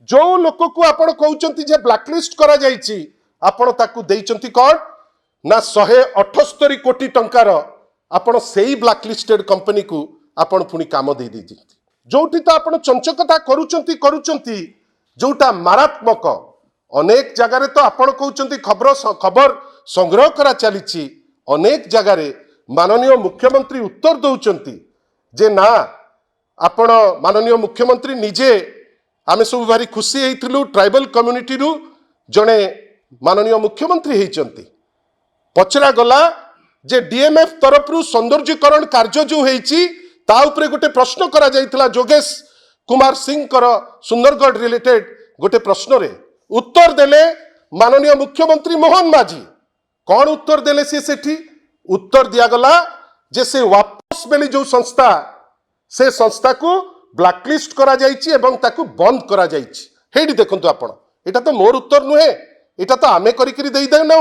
जो लोक को आपण कहउचंती जे ब्लैकलिस्ट करा जायछि आपण ताकू देइचंती कोन ना 178 कोटी टंकार आपण सेही ब्लैकलिस्टेड कंपनी को आपण पुनी काम दे दी जोटी तो आपण चंचकता करूचंती जोटा मारात्मक अनेक जगार तो आपण कहउचंती खबर संग्रह करा चली अनेक जगार माननीय मुख्यमंत्री उत्तर दौरान जे ना आपण माननीय मुख्यमंत्री निजे आमे सब भारी खुशी होइथिलु ट्राइबल कम्युनिटी रु जणे माननीय मुख्यमंत्री होइचंती पचरा गला जे डीएमएफ तरफ रु सौंदर्यकरण कार्य जो होइची ता उपरे गोटे प्रश्न करा जाइथिला जोगेश कुमार सिंह कर सुंदरगढ़ रिलेटेड गोटे प्रश्न रे उत्तर देले माननीय मुख्यमंत्री मोहन माझी कौन उत्तर देले सेठी उत्तर दिया गला जे से वापस बेली जो संस्था से संस्था को ब्लैकलिस्ट करा जाइछि एवं ताकू बंद करा जाइछि हेडी देखंतु आपण एटा तो मोर उत्तर नुहे एटा तो आमे करी करी देई दे नौ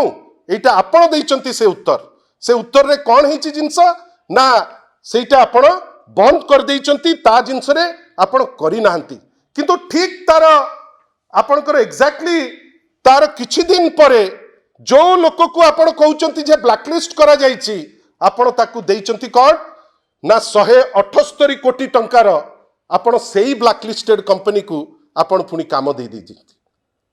एटा आपण देइचंती से उत्तर रे कौन हेछि जिंस ना सेटा आपण बंद कर देइचंती ता जिंस रे आपण करी नाहंती किंतु ठीक तार आपणकर एग्जैक्टली तार किछि दिन परे जो लोक को आपण कहउचंती जे ब्लैकलिस्ट करा जाइछि आपण ताकू देइचंती कोन ना 178 कोटी टंकार आपण सेही ब्लैकलिस्टेड कंपनी को आपण पुनी काम दे दी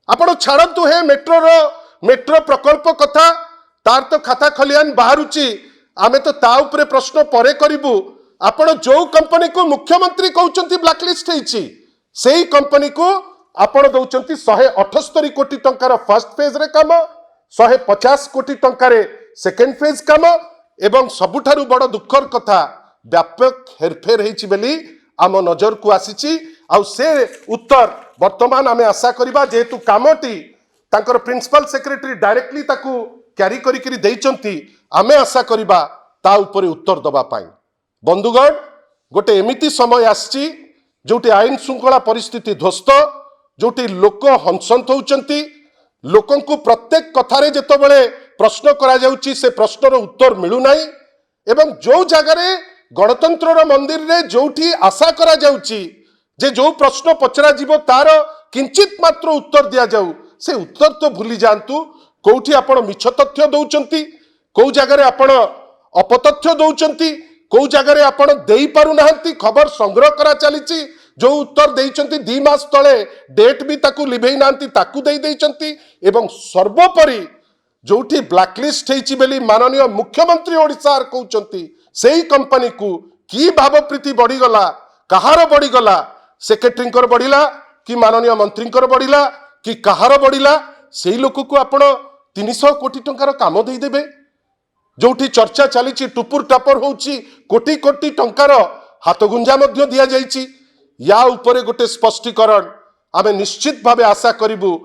आपण छाड़तु हे मेट्रो प्रकल्प कथा तार तो खाता खलियान बाहरुची आमे तो ता उपरे प्रश्न परे करिबु आपण जो कंपनी को मुख्यमंत्री कहउचंती ब्लैकलिस्ट हेछि सेही कंपनी को आपण दउचंती 178 कोटी टंकार फर्स्ट फेज रे काम 150 कोटी टंकार सेकेंड फेज काम एवं सबुठारु बड़ दुखर कथा व्यापक हेरफेर हेछि बेली आम नजर को आसीची आउ से उत्तर वर्तमान आमे आशा करिबा जेतु कामटी तांकर प्रिंसिपल सेक्रेटरी डायरेक्टली ताकू क्यारी करी करी देइचंती आमे आशा करिबा ता उपरे उत्तर दबा पाई बंधुगण गोटे एमिति समय आसची जोटी आईन श्रृंखला परिस्थिति ध्वस्त जोटी लोक हंसंत होउचंती लोकन को प्रत्येक कथारे जेतबेले प्रश्न करा जाउची से प्रश्नर उत्तर मिलु नाही एवं जो जगारे गणतंत्र मंदिर रे जोठी आशा करा जाउची जे जो प्रश्न पचरा जीवो तार किंचित मात्र उत्तर दिया जाऊ से उत्तर तो भूली जांतु कोठी आपण मिछ तथ्य दउचंती को जगारे आपण अपतथ्य दउचंती को जगारे आपण देई पारु नाहंती खबर संग्रह करा चलीची जो उत्तर देइचंती 2 मास तळे डेट भी ताकू लिभेई नाहंती ताकू देई देइचंती एवं सर्वोपरि जोठी ब्लैकलिस्ट हेछि बेली माननीय मुख्यमंत्री ओडिसा कहउचंती सेही कंपनी को की भावप्रीति बढ़ी गला कहार बढ़ी गला सेक्रेटरी बढ़िला कि माननीय मंत्री बढ़िला कि कहार बढ़िला सेही लोक को आपण 300 कोटी टंकार काम देई देबे जोठी चर्चा चली टुपुर टापर होउची कोटी कोटी टंकार हाथ गुंजा मध्य दिया जाइची या उपरे गोटे स्पष्टीकरण आमे निश्चित भावे आशा करिबु